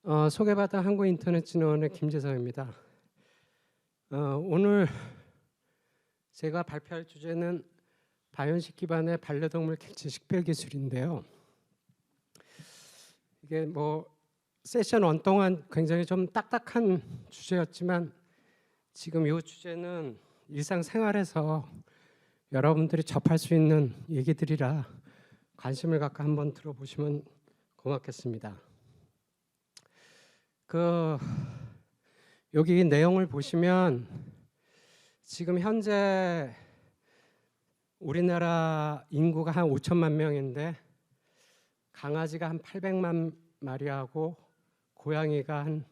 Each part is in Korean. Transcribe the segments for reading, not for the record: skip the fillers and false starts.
소개받은 한국인터넷진흥원의 김재성입니다. 오늘 제가 발표할 주제는 바이온식 기반의 반려동물 객체 식별 기술인데요. 이게 세션 1 동안 굉장히 좀 딱딱한 주제였지만 지금 이 주제는 일상생활에서 여러분들이 접할 수 있는 얘기들이라 관심을 갖고 한번 들어보시면 고맙겠습니다. 여기 내용을 보시면 지금 현재 우리나라 인구가 한 5천만 명인데 강아지가 한 800만 마리하고 고양이가 한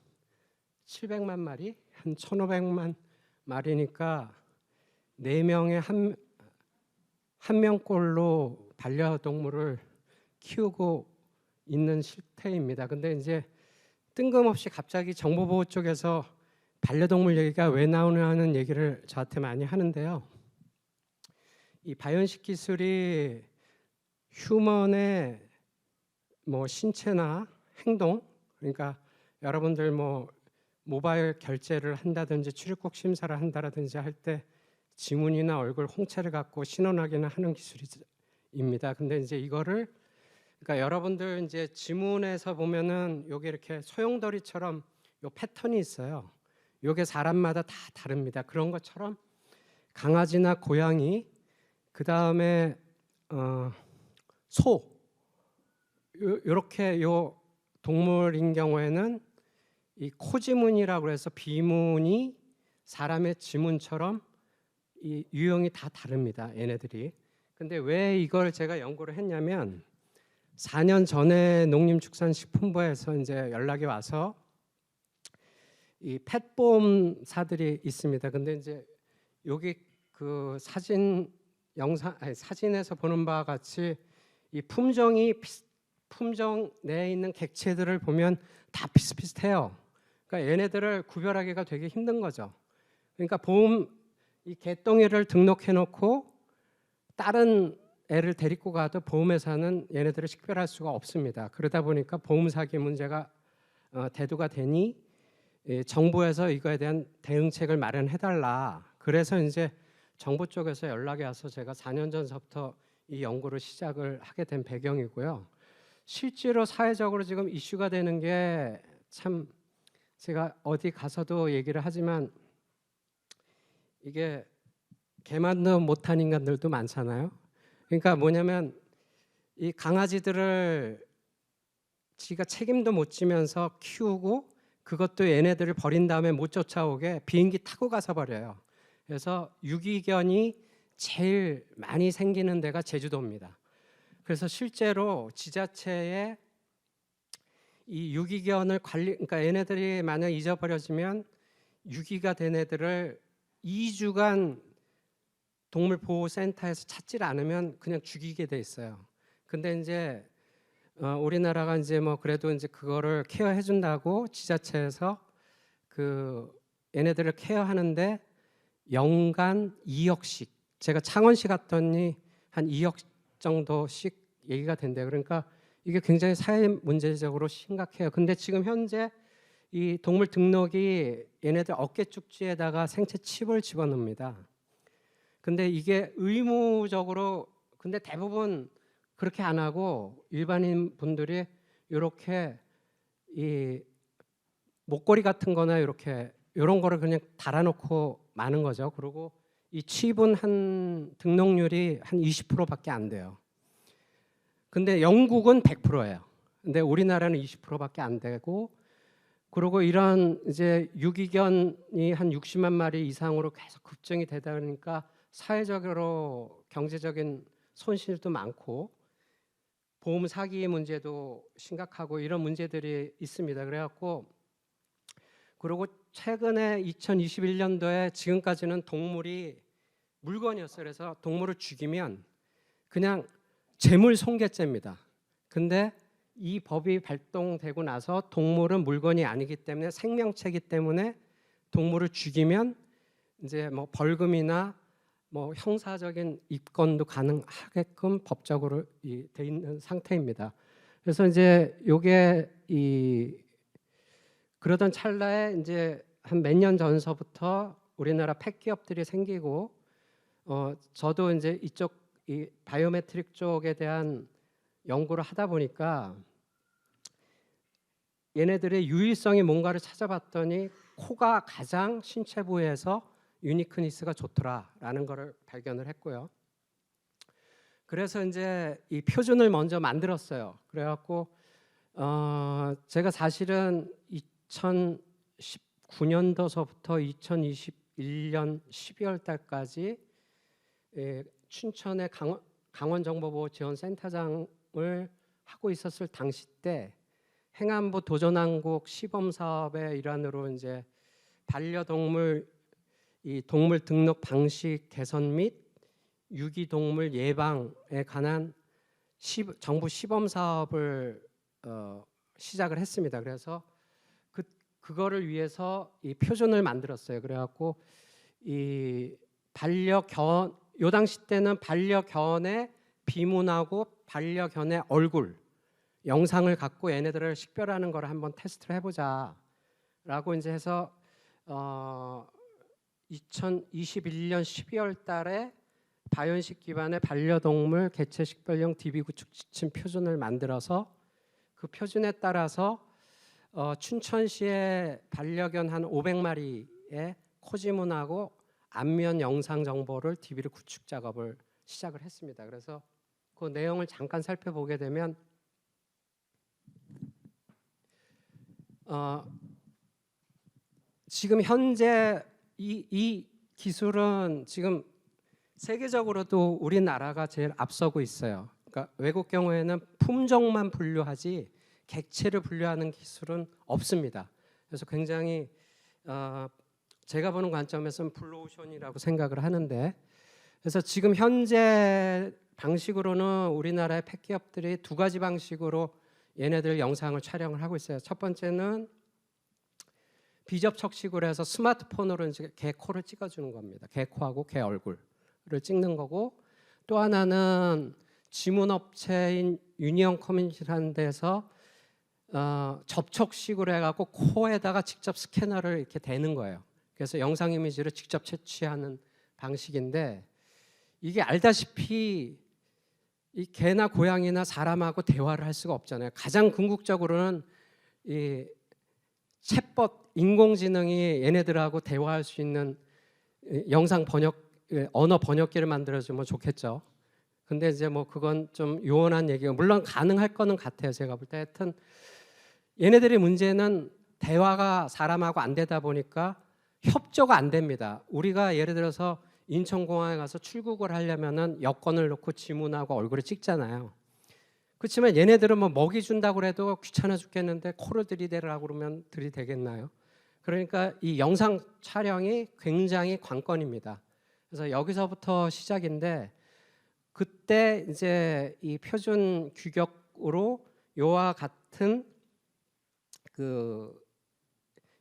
700만 마리, 한 1,500만 마리니까 4명에 한 명꼴로 반려동물을 키우고 있는 실태입니다. 근데 이제 뜬금없이 갑자기 정보보호 쪽에서 반려동물 얘기가 왜 나오냐는 얘기를 저한테 많이 하는데요. 이 바이온식 기술이 휴먼의 신체나 행동, 그러니까 여러분들 모바일 결제를 한다든지 출입국 심사를 한다든지 할 때 지문이나 얼굴 홍채를 갖고 신원 확인을 하는 기술입니다. 근데 이제 이거를 그러니까 여러분들 이제 지문에서 보면은 요게 이렇게 소용돌이처럼 요 패턴이 있어요. 요게 사람마다 다 다릅니다. 그런 것처럼 강아지나 고양이, 그 다음에 소, 요렇게 요 동물인 경우에는 이 코지문이라고 해서 비문이 사람의 지문처럼 이 유형이 다 다릅니다. 얘네들이. 근데 왜 이걸 제가 연구를 했냐면 4년 전에 농림축산식품부에서 이제 연락이 와서 이 펫보험사들이 있습니다. 근데 이제 여기 그 사진에서 보는 바와 같이 이 품종 내에 있는 객체들을 보면 다 비슷비슷해요. 그러니까 얘네들을 구별하기가 되게 힘든 거죠. 그러니까 이 개똥이를 등록해 놓고 다른 애를 데리고 가도 보험회사는 얘네들을 식별할 수가 없습니다. 그러다 보니까 보험 사기 문제가 대두가 되니 정부에서 이거에 대한 대응책을 마련해달라. 그래서 이제 정부 쪽에서 연락이 와서 제가 4년 전서부터 이 연구를 시작을 하게 된 배경이고요. 실제로 사회적으로 지금 이슈가 되는 게 참 제가 어디 가서도 얘기를 하지만 이게 개만도 못한 인간들도 많잖아요. 그러니까 뭐냐면 이 강아지들을 지가 책임도 못 지면서 키우고 그것도 얘네들을 버린 다음에 못 쫓아오게 비행기 타고 가서 버려요. 그래서 유기견이 제일 많이 생기는 데가 제주도입니다. 그래서 실제로 지자체에 이 유기견을 그러니까 얘네들이 만약 잊어버려지면 유기가 된 애들을 2주간 동물보호센터에서 찾질 않으면 그냥 죽이게 돼 있어요. 근데 이제 우리나라가 이제 그래도 이제 그거를 케어해 준다고 지자체에서 얘네들을 케어하는데 연간 2억씩, 제가 창원시 갔더니 한 2억 정도씩 얘기가 된대요. 그러니까 이게 굉장히 사회 문제적으로 심각해요. 근데 지금 현재 이 동물 등록이 얘네들 어깨 쪽지에다가 생체 칩을 집어넣습니다. 근데 이게 의무적으로, 근데 대부분 그렇게 안 하고 일반인 분들이 이렇게 이 목걸이 같은 거나 이런 거를 그냥 달아놓고 마는 거죠. 그리고 이 칩은 한 등록률이 한 20%밖에 안 돼요. 근데 영국은 100%예요. 근데 우리나라는 20%밖에 안 되고, 그리고 이런 이제 유기견이 한 60만 마리 이상으로 계속 급증이 되다 보니까 사회적으로 경제적인 손실도 많고 보험 사기 문제도 심각하고 이런 문제들이 있습니다. 그래갖고 그리고 최근에 2021년도에 지금까지는 동물이 물건이었어요. 그래서 동물을 죽이면 그냥 재물 손괴죄입니다. 근데 이 법이 발동되고 나서 동물은 물건이 아니기 때문에 생명체이기 때문에 동물을 죽이면 이제 벌금이나 형사적인 입건도 가능하게끔 법적으로 돼 있는 상태입니다. 그래서 이제 요게 그러던 찰나에 이제 한 몇 년 전서부터 우리나라 팩 기업들이 생기고 저도 이제 이쪽 이 바이오메트릭 쪽에 대한 연구를 하다 보니까 얘네들의 유일성이 뭔가를 찾아봤더니 코가 가장 신체 부위에서 유니크니스가 좋더라라는 것을 발견을 했고요. 그래서 이제 이 표준을 먼저 만들었어요. 그래갖고 제가 사실은 2019년도서부터 2021년 12월 달까지 춘천의 강원정보보호지원센터장을 하고 있었을 당시 때 행안부 도전왕국 시범 사업의 일환으로 이제 반려동물 이 동물 등록 방식 개선 및 유기동물 예방에 관한 정부 시범 사업을 시작을 했습니다. 그래서 그거를 위해서 이 표준을 만들었어요. 그래갖고 이 요 당시 때는 반려견의 비문하고 반려견의 얼굴 영상을 갖고 얘네들을 식별하는 걸 한번 테스트를 해보자라고 이제 해서 2021년 12월 달에 바이오인식 기반의 반려동물 개체 식별용 DB 구축 지침 표준을 만들어서 그 표준에 따라서 춘천시의 반려견 한 500마리의 코지문하고 안면 영상 정보를 DB로 구축 작업을 시작을 했습니다. 그래서 그 내용을 잠깐 살펴보게 되면 지금 현재 이 기술은 지금 세계적으로도 우리나라가 제일 앞서고 있어요. 그러니까 외국 경우에는 품종만 분류하지 객체를 분류하는 기술은 없습니다. 그래서 굉장히 제가 보는 관점에서는 블루오션이라고 생각을 하는데, 그래서 지금 현재 방식으로는 우리나라의 팩기업들이 두 가지 방식으로 얘네들 영상을 촬영을 하고 있어요. 첫 번째는 비접촉식으로 해서 스마트폰으로 이제 개 코를 찍어주는 겁니다. 개 코하고 개 얼굴을 찍는 거고, 또 하나는 지문업체인 유니온 커뮤니티라는 데서 접촉식으로 해갖고 코에다가 직접 스캐너를 이렇게 대는 거예요. 그래서 영상 이미지를 직접 채취하는 방식인데, 이게 알다시피 이 개나 고양이나 사람하고 대화를 할 수가 없잖아요. 가장 궁극적으로는 이 챗봇 인공지능이 얘네들하고 대화할 수 있는 영상 번역 언어 번역기를 만들어주면 좋겠죠. 근데 이제 뭐 그건 좀 요원한 얘기고, 물론 가능할 거는 같아요. 제가 볼 때 하여튼 얘네들의 문제는 대화가 사람하고 안 되다 보니까 협조가 안 됩니다. 우리가 예를 들어서 인천공항에 가서 출국을 하려면은 여권을 넣고 지문하고 얼굴을 찍잖아요. 그렇지만 얘네들은 뭐 먹이 준다고 해도 귀찮아 죽겠는데 코를 들이대라고 그러면 들이대겠나요? 그러니까 이 영상 촬영이 굉장히 관건입니다. 그래서 여기서부터 시작인데, 그때 이제 이 표준 규격으로 요와 같은 그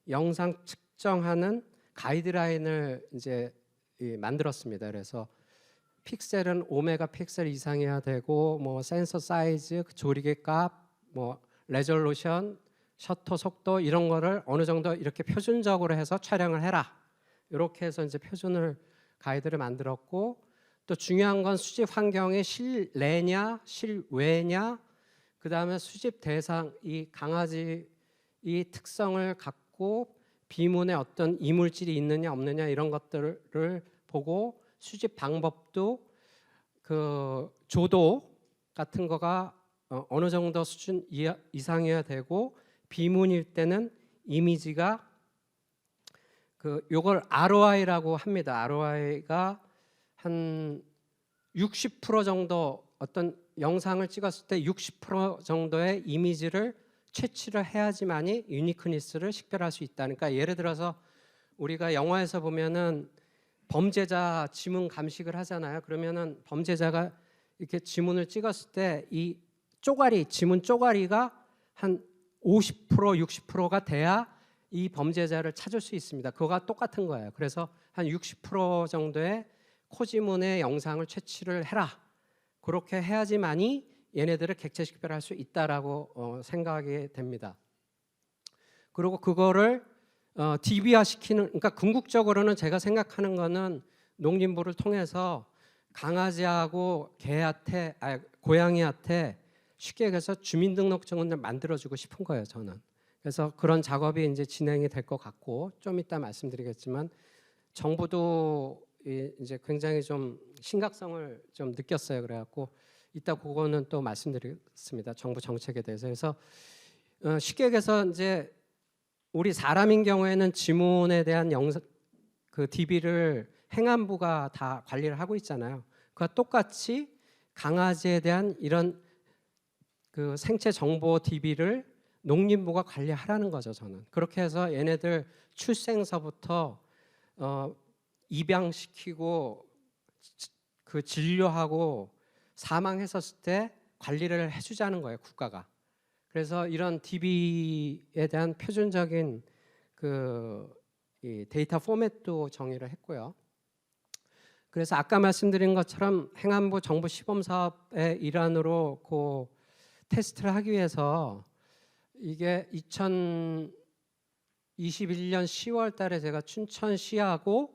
영상 측정하는 가이드라인을 이제 만들었습니다. 그래서 픽셀은 5메가픽셀 이상이어야 되고, 뭐 센서 사이즈, 조리개 값, 뭐 레졸루션, 셔터 속도 이런 거를 어느 정도 이렇게 표준적으로 해서 촬영을 해라. 이렇게 해서 이제 표준을 가이드를 만들었고, 또 중요한 건 수집 환경이 실내냐 실외냐, 그다음에 수집 대상, 이 강아지 이 특성을 갖고 비문에 어떤 이물질이 있느냐 없느냐 이런 것들을 보고, 수집 방법도 그 조도 같은 거가 어느 정도 수준 이상이어야 되고, 비문일 때는 이미지가 그 요걸 ROI라고 합니다. ROI가 한 60% 정도, 어떤 영상을 찍었을 때 60% 정도의 이미지를 채취를 해야지만이 유니크니스를 식별할 수 있다. 그러니까 예를 들어서 우리가 영화에서 보면은 범죄자 지문 감식을 하잖아요. 그러면은 범죄자가 이렇게 지문을 찍었을 때 이 쪼가리, 지문 쪼가리가 한 50% 60%가 돼야 이 범죄자를 찾을 수 있습니다. 그거가 똑같은 거예요. 그래서 한 60% 정도의 코지문의 영상을 채취를 해라. 그렇게 해야지만이 얘네들을 객체 식별할 수 있다라고 생각이 됩니다. 그리고 그거를 DB화 시키는, 그러니까 궁극적으로는 제가 생각하는 거는 농림부를 통해서 강아지하고 개한테, 고양이한테 쉽게 얘기해서 주민등록증을 만들어주고 싶은 거예요, 저는. 그래서 그런 작업이 이제 진행이 될 것 같고, 좀 이따 말씀드리겠지만 정부도 이제 굉장히 좀 심각성을 좀 느꼈어요. 그래갖고 이따 그거는 또 말씀드리겠습니다. 정부 정책에 대해서. 그래서 쉽게 얘기해서 이제 우리 사람인 경우에는 지문에 대한 그 DB를 행안부가 다 관리를 하고 있잖아요. 그와 똑같이 강아지에 대한 이런 그 생체 정보 DB를 농림부가 관리하라는 거죠, 저는. 그렇게 해서 얘네들 출생서부터 입양시키고 그 진료하고 사망했었을 때 관리를 해주자는 거예요, 국가가. 그래서 이런 DB에 대한 표준적인 이 데이터 포맷도 정의를 했고요. 그래서 아까 말씀드린 것처럼 행안부 정부 시범 사업의 일환으로 그 테스트를 하기 위해서 이게 2021년 10월 달에 제가 춘천시하고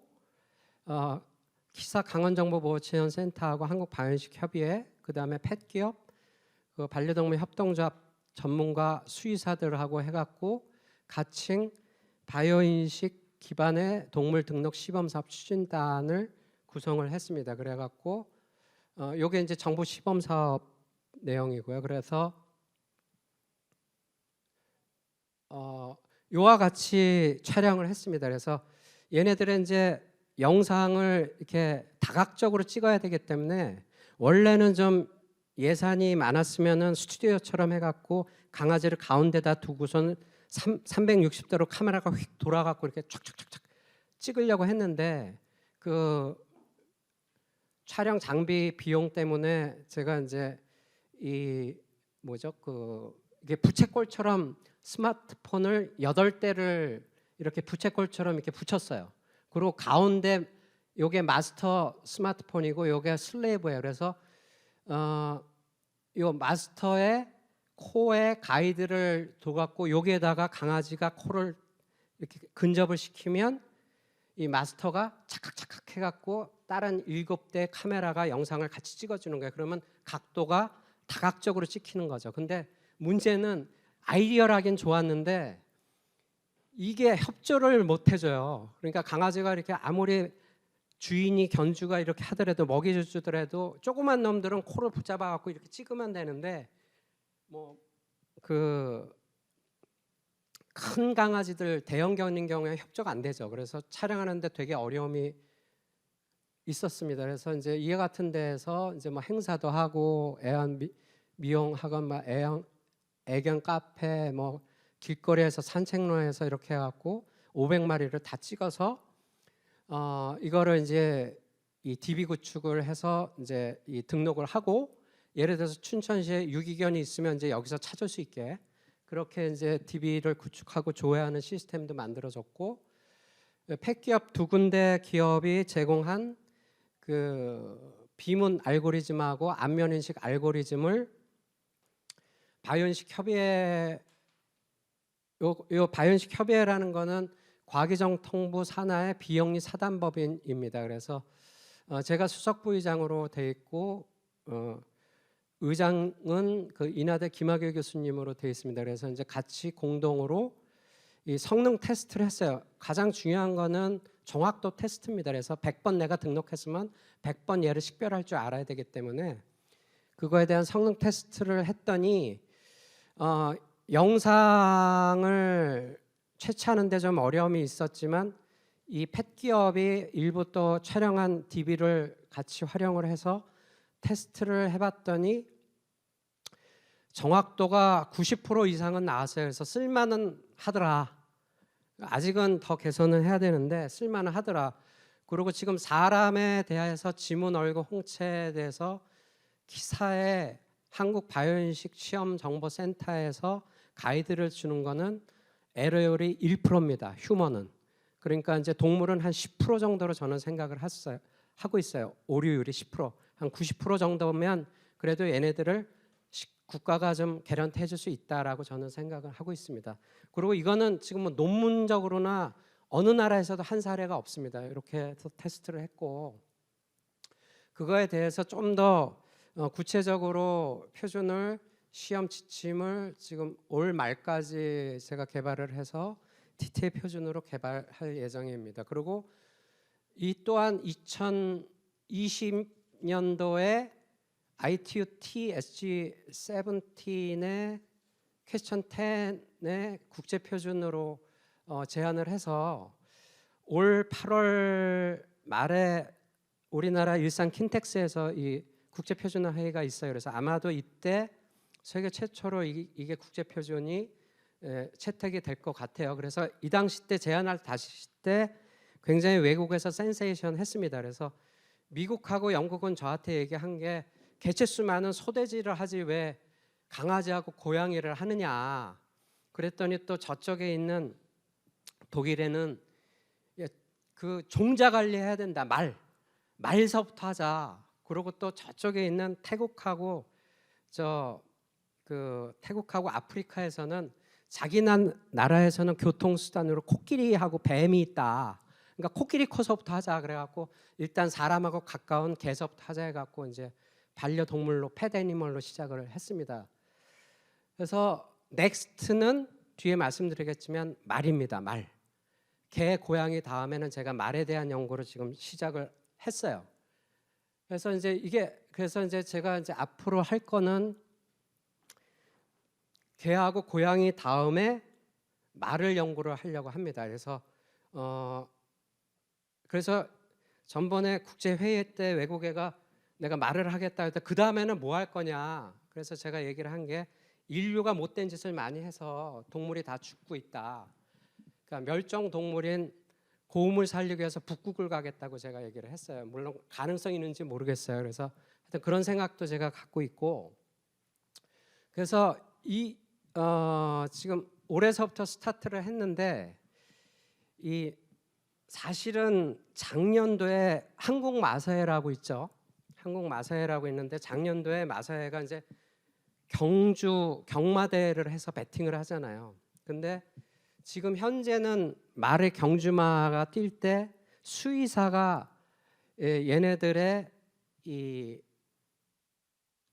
기사 강원정보보호지원센터하고 한국바이오인식협의회, 그다음에 펫기업, 그 반려동물 협동조합 전문가 수의사들하고 해갖고 가칭 바이오인식 기반의 동물 등록 시범사업 추진단을 구성을 했습니다. 그래갖고 요게 이제 정부 시범사업 내용이고요. 그래서 요와 같이 촬영을 했습니다. 그래서 얘네들은 이제 영상을 이렇게 다각적으로 찍어야 되기 때문에 원래는 좀 예산이 많았으면은 스튜디오처럼 해갖고 강아지를 가운데다 두고선 360도로 카메라가 휙 돌아갖고 이렇게 촥촥촥촥 찍으려고 했는데 그 촬영 장비 비용 때문에 제가 이제 이 뭐죠 이게 부채꼴처럼 스마트폰을 8대를 이렇게 부채꼴처럼 이렇게 붙였어요. 그리고 가운데 요게 마스터 스마트폰이고 요게 슬레이브예요. 그래서 요 마스터의 코에 가이드를 둬갖고 여기에다가 강아지가 코를 이렇게 근접을 시키면 이 마스터가 착각착각 해갖고 다른 7대 카메라가 영상을 같이 찍어주는 거예요. 그러면 각도가 다각적으로 찍히는 거죠. 근데 문제는 아이디어라긴 좋았는데 이게 협조를 못 해줘요. 그러니까 강아지가 이렇게 아무리 주인이 견주가 이렇게 하더라도 먹이 주더라도 조그만 놈들은 코를 붙잡아 갖고 이렇게 찍으면 되는데 뭐 그 큰 강아지들 대형 견인 경우에 협조가 안 되죠. 그래서 촬영하는데 되게 어려움이 있었습니다. 그래서 이제 이해 같은 데에서 이제 뭐 행사도 하고 애완 미용 학원, 막 애견 카페, 뭐 길거리에서 산책로에서 이렇게 해갖고 500마리를 다 찍어서 이거를 이제 이 DB 구축을 해서 이제 이 등록을 하고 예를 들어서 춘천시에 유기견이 있으면 이제 여기서 찾을 수 있게 그렇게 이제 DB를 구축하고 조회하는 시스템도 만들어졌고 펫기업 2군데 기업이 제공한 그 비문 알고리즘하고 안면 인식 알고리즘을 바이오인식 협의회 요 바이오인식 협의회라는 거는 과기정통부 산하의 비영리 사단법인입니다. 그래서 제가 수석 부의장으로 돼 있고 의장은 그 인하대 김학의 교수님으로 되어 있습니다. 그래서 이제 같이 공동으로 이 성능 테스트를 했어요. 가장 중요한 거는 정확도 테스트입니다. 그래서 100번 내가 등록했으면 100번 얘를 식별할 줄 알아야 되기 때문에 그거에 대한 성능 테스트를 했더니 영상을 채취하는데 좀 어려움이 있었지만 이 펫기업이 일부 또 촬영한 DB를 같이 활용을 해서 테스트를 해봤더니 정확도가 90% 이상은 나왔어요. 그래서 쓸만은 하더라. 아직은 더 개선을 해야 되는데 쓸만은 하더라. 그리고 지금 사람에 대해서 지문, 얼굴, 홍채에 대해서 기사에 한국 바이오인식 시험정보센터에서 가이드를 주는 거는 에러율이 1%입니다. 휴먼은. 그러니까 이제 동물은 한 10% 정도로 저는 생각을 하고 있어요. 오류율이 10%. 한 90% 정도면 그래도 얘네들을 국가가 좀 개런티 해줄 수 있다라고 저는 생각을 하고 있습니다. 그리고 이거는 지금 뭐 논문적으로나 어느 나라에서도 한 사례가 없습니다. 이렇게 해서 테스트를 했고 그거에 대해서 좀 더 구체적으로 표준을 시험 지침을 지금 올 말까지 제가 개발을 해서 TTA 표준으로 개발할 예정입니다. 그리고 이 또한 2020년도에 ITU-T SG17의 퀘스천 10의 국제 표준으로 제안을 해서 올 8월 말에 우리나라 일산 킨텍스에서 이 국제 표준화 회의가 있어요. 그래서 아마도 이때 세계 최초로 이게 국제 표준이 채택이 될 것 같아요. 그래서 이 당시 때 제안할 때 굉장히 외국에서 센세이션 했습니다. 그래서 미국하고 영국은 저한테 얘기한 게 개체수 많은 소돼지를 하지 왜 강아지하고 고양이를 하느냐. 그랬더니 또 저쪽에 있는 독일에는 그 종자 관리해야 된다. 말서부터 하자. 그리고 또 저쪽에 있는 태국하고 태국하고 아프리카에서는 자기 나라에서는 교통수단으로 코끼리하고 뱀이 있다. 그러니까 코끼리 코서부터 하자. 그래갖고 일단 사람하고 가까운 개서부터 하자 해갖고 이제 반려동물로 펫애니멀로 시작을 했습니다. 그래서 넥스트는 뒤에 말씀드리겠지만 말입니다. 말. 개, 고양이 다음에는 제가 말에 대한 연구를 지금 시작을 했어요. 그래서 이제 제가 이제 앞으로 할 거는 개하고 고양이 다음에 말을 연구를 하려고 합니다. 그래서 전번에 국제 회의 때 외국애가 내가 말을 하겠다 했을 때 그 다음에는 뭐 할 거냐. 그래서 제가 얘기를 한 게 인류가 못된 짓을 많이 해서 동물이 다 죽고 있다. 그러니까 멸종 동물인 고음을 살리기 위해서 북극을 가겠다고 제가 얘기를 했어요. 물론 가능성이 있는지 모르겠어요. 그래서 하여튼 그런 생각도 제가 갖고 있고 그래서 지금 올해서부터 스타트를 했는데 사실은 작년도에 한국 마사회라고 있죠. 한국 마사회라고 있는데 작년도에 마사회가 이제 경마대회를 해서 배팅을 하잖아요. 근데 지금 현재는 말의 경주마가 뛸 때 수의사가 얘네들의 이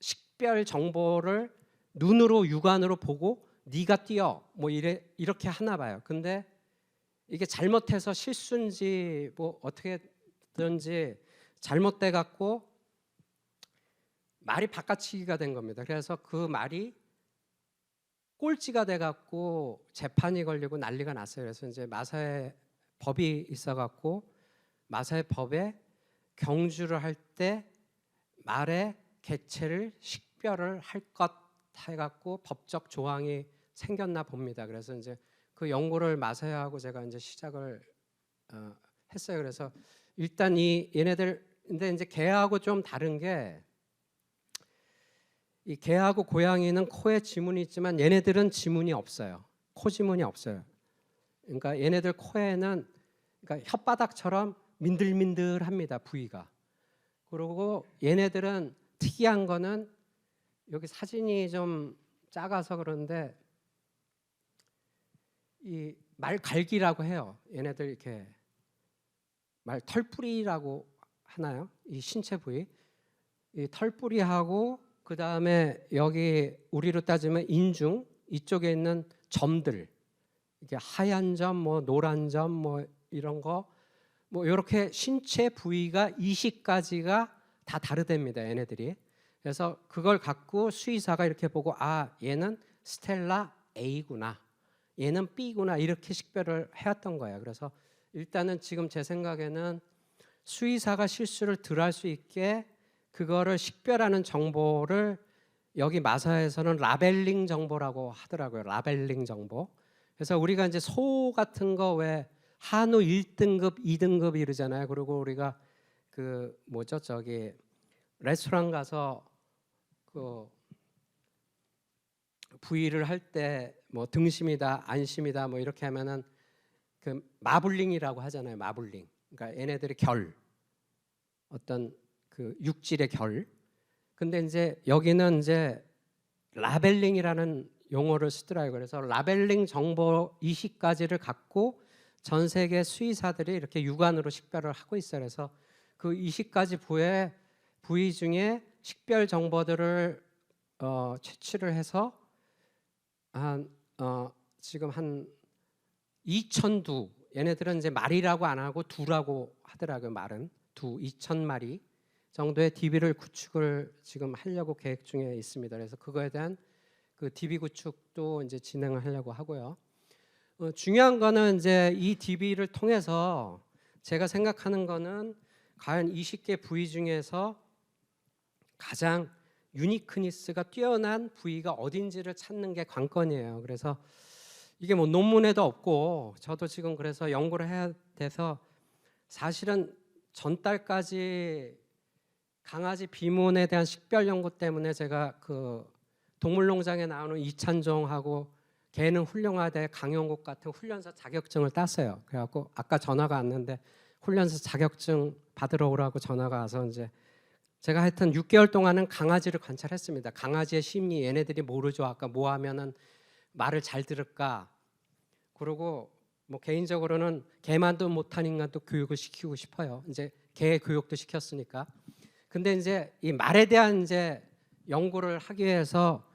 식별 정보를 눈으로 육안으로 보고 네가 뛰어 뭐 이렇게 하나 봐요. 근데 이게 잘못해서 실수인지 뭐 어떻게든지 잘못돼 갖고 말이 바꿔치기가 된 겁니다. 그래서 그 말이 꼴찌가 돼 갖고 재판이 걸리고 난리가 났어요. 그래서 이제 마사회 법이 있어 갖고 마사회 법에 경주를 할 때 말의 개체를 식별을 할 것 해갖고 법적 조항이 생겼나 봅니다. 그래서 이제 그 연구를 마사회하고 제가 이제 시작을 했어요. 그래서 일단 얘네들 근데 이제 개하고 좀 다른 게 이 개하고 고양이는 코에 지문이 있지만 얘네들은 지문이 없어요. 코 지문이 없어요. 그러니까 얘네들 코에는 그러니까 혓바닥처럼 민들민들합니다. 부위가. 그리고 얘네들은 특이한 거는 여기 사진이 좀 작아서 그런데 이 말갈기라고 해요. 얘네들 이렇게 말 털뿌리라고 하나요? 이 신체 부위. 이 털뿌리하고 그 다음에 여기 우리로 따지면 인중 이쪽에 있는 점들 이게 하얀 점, 뭐 노란 점, 뭐 이런 거 뭐 이렇게 신체 부위가 20가지가 다 다르답니다. 얘네들이. 그래서 그걸 갖고 수의사가 이렇게 보고 아 얘는 스텔라 A구나, 얘는 B구나 이렇게 식별을 해왔던 거예요. 그래서 일단은 지금 제 생각에는 수의사가 실수를 덜 할 수 있게 그거를 식별하는 정보를 여기 마사에서는 라벨링 정보라고 하더라고요. 라벨링 정보. 그래서 우리가 이제 소 같은 거 왜 한우 1등급, 2등급 이러잖아요. 그리고 우리가 그 뭐죠? 저기 레스토랑 가서 그 부위를 할 때 뭐 등심이다, 안심이다 뭐 이렇게 하면은 그 마블링이라고 하잖아요. 마블링. 그러니까 얘네들의 결. 어떤 그 육질의 결. 근데 이제 여기는 이제 라벨링이라는 용어를 쓰더라고요. 그래서 라벨링 정보 20가지를 갖고 전 세계 수의사들이 이렇게 육안으로 식별을 하고 있어요. 그래서 그 20가지 부위 중에 식별 정보들을 채취를 해서 지금 한 2,000두, 얘네들은 이제 말이라고 안 하고 두라고 하더라고요. 말은 2,000마리 정도의 DB를 구축을 지금 하려고 계획 중에 있습니다. 그래서 그거에 대한 그 DB 구축도 이제 진행을 하려고 하고요. 중요한 거는 이제 이 DB를 통해서 제가 생각하는 거는 과연 20개 부위 중에서 가장 유니크니스가 뛰어난 부위가 어딘지를 찾는 게 관건이에요. 그래서 이게 뭐 논문에도 없고 저도 지금 그래서 연구를 해야 돼서 사실은 전달까지 강아지 비문에 대한 식별 연구 때문에 제가 그 동물농장에 나오는 이찬종하고 개는 훌륭하대 강용국 같은 훈련사 자격증을 땄어요. 그래갖고 아까 전화가 왔는데 훈련사 자격증 받으러 오라고 전화가 와서 이제 제가 하여튼 6개월 동안은 강아지를 관찰했습니다. 강아지의 심리, 얘네들이 모르죠. 아까 뭐 하면은 말을 잘 들을까. 그리고 뭐 개인적으로는 개만도 못한 인간도 교육을 시키고 싶어요. 이제 개 교육도 시켰으니까. 근데 이제 이 말에 대한 이제 연구를 하기 위해서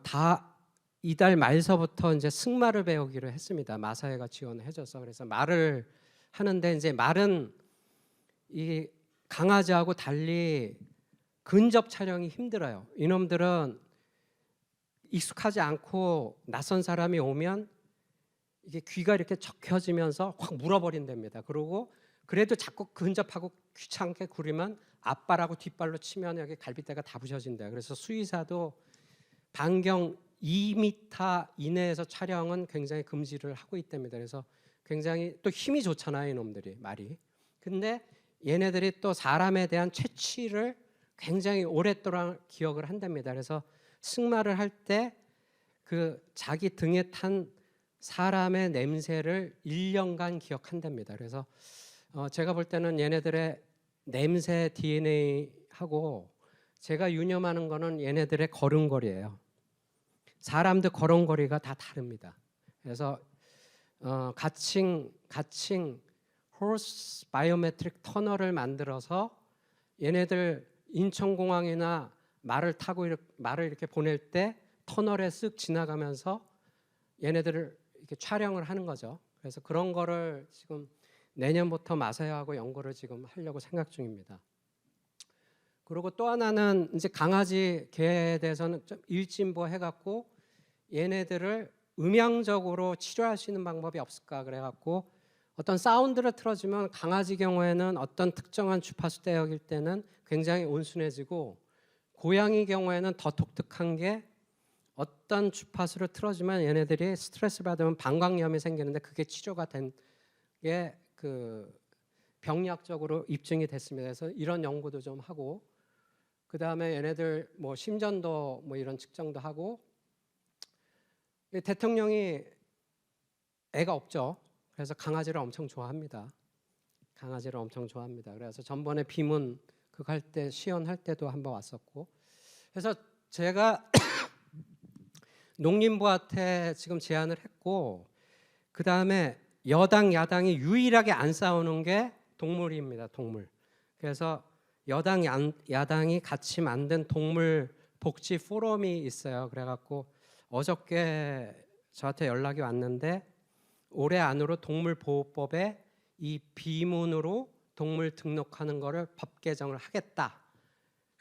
다 이달 말서부터 이제 승마를 배우기로 했습니다. 마사회가 지원을 해줘서. 그래서 말을 하는데 이제 말은 이 강아지하고 달리 근접 촬영이 힘들어요. 이놈들은 익숙하지 않고 낯선 사람이 오면 이게 귀가 이렇게 적혀지면서 확 물어버린답니다. 그리고 그래도 자꾸 근접하고 귀찮게 구리면 앞발하고 뒷발로 치면 여기 갈비뼈가 다 부서진대요. 그래서 수의사도 반경 2m 이내에서 촬영은 굉장히 금지를 하고 있답니다. 그래서 굉장히 또 힘이 좋잖아요, 이놈들이 말이. 근데 얘네들이 또 사람에 대한 채취를 굉장히 오랫동안 기억을 한답니다. 그래서 승마를 할 때 그 자기 등에 탄 사람의 냄새를 1년간 기억한답니다. 그래서 제가 볼 때는 얘네들의 냄새 DNA하고 제가 유념하는 거는 얘네들의 걸음걸이에요. 사람들 걸음걸이가 다 다릅니다. 그래서 가칭 호스 바이오메트릭 터널을 만들어서 얘네들 인천공항이나 말을 타고 말을 이렇게 보낼 때 터널에 쓱 지나가면서 얘네들을 이렇게 촬영을 하는 거죠. 그래서 그런 거를 지금 내년부터 마사야하고 연구를 지금 하려고 생각 중입니다. 그리고 또 하나는 이제 강아지 개에 대해서는 좀 일진보 해갖고 얘네들을 음향적으로 치료할 수 있는 방법이 없을까 그래갖고 어떤 사운드를 틀어주면 강아지 경우에는 어떤 특정한 주파수 대역일 때는 굉장히 온순해지고 고양이 경우에는 더 독특한 게 어떤 주파수를 틀어주면 얘네들이 스트레스 받으면 방광염이 생기는데 그게 치료가 된 게 그 병리학적으로 입증이 됐습니다. 그래서 이런 연구도 좀 하고 그 다음에 얘네들 뭐 심전도 뭐 이런 측정도 하고 대통령이 애가 없죠. 그래서 강아지를 엄청 좋아합니다. 강아지를 엄청 좋아합니다. 그래서 전번에 비문 그거 할 때 시연할 때도 한번 왔었고 그래서 제가 농림부한테 지금 제안을 했고 그 다음에 여당 야당이 유일하게 안 싸우는 게 동물입니다. 동물. 그래서 여당 야당이 같이 만든 동물 복지 포럼이 있어요. 그래갖고 어저께 저한테 연락이 왔는데 올해 안으로 동물보호법에 이 비문으로 동물 등록하는 거를 법 개정을 하겠다.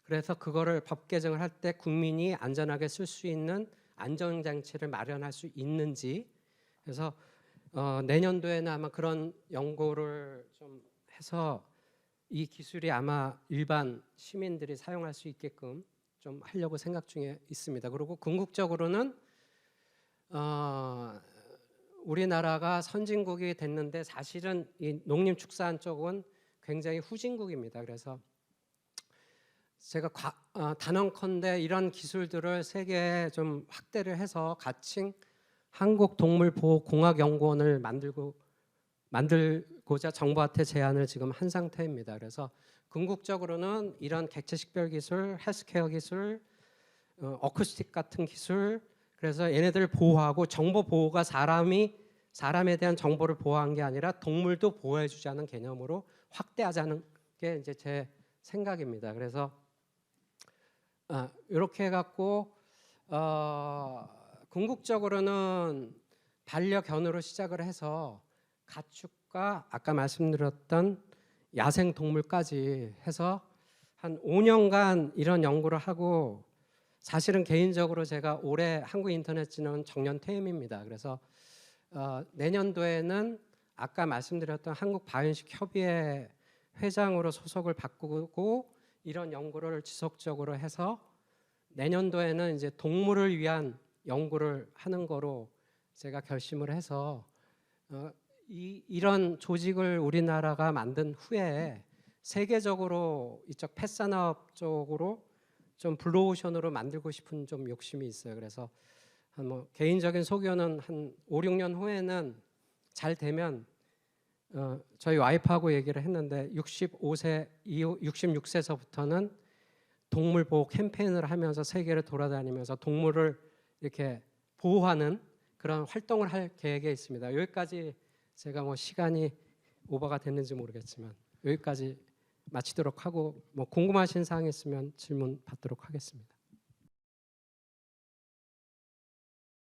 그래서 그거를 법 개정을 할 때 국민이 안전하게 쓸 수 있는 안전장치를 마련할 수 있는지 그래서 내년도에는 아마 그런 연구를 좀 해서 이 기술이 아마 일반 시민들이 사용할 수 있게끔 좀 하려고 생각 중에 있습니다. 그리고 궁극적으로는 우리나라가 선진국이 됐는데 사실은 이 농림축산 쪽은 굉장히 후진국입니다. 그래서 제가 단언컨대 이런 기술들을 세계에 좀 확대를 해서 가칭 한국동물보호공학연구원을 만들고자 정부한테 제안을 지금 한 상태입니다. 그래서 궁극적으로는 이런 객체식별 기술, 헬스케어 기술, 어쿠스틱 같은 기술, 그래서 얘네들을 보호하고 정보 보호가 사람에 대한 정보를 보호한 게 아니라 동물도 보호해주자는 개념으로 확대하자는 게 이제 제 생각입니다. 그래서 이렇게 해갖고 궁극적으로는 반려견으로 시작을 해서 가축과 아까 말씀드렸던 야생 동물까지 해서 한 5년간 이런 연구를 하고, 사실은 개인적으로 제가 올해 한국인터넷진흥원 정년 퇴임입니다. 그래서 내년도에는 아까 말씀드렸던 한국바이오인식협의회 회장으로 소속을 바꾸고 이런 연구를 지속적으로 해서 내년도에는 이제 동물을 위한 연구를 하는 거로 제가 결심을 해서 이런 조직을 우리나라가 만든 후에 세계적으로 이쪽 펫산업 쪽으로 좀 블루오션으로 만들고 싶은 좀 욕심이 있어요. 그래서 뭐 개인적인 소견은 한 5, 6년 후에는 잘 되면 저희 와이프하고 얘기를 했는데 65세 이후 66세서부터는 동물 보호 캠페인을 하면서 세계를 돌아다니면서 동물을 이렇게 보호하는 그런 활동을 할 계획에 있습니다. 여기까지 제가 뭐 시간이 오버가 됐는지 모르겠지만 여기까지 마치도록 하고, 뭐 궁금하신 사항 있으면 질문 받도록 하겠습니다.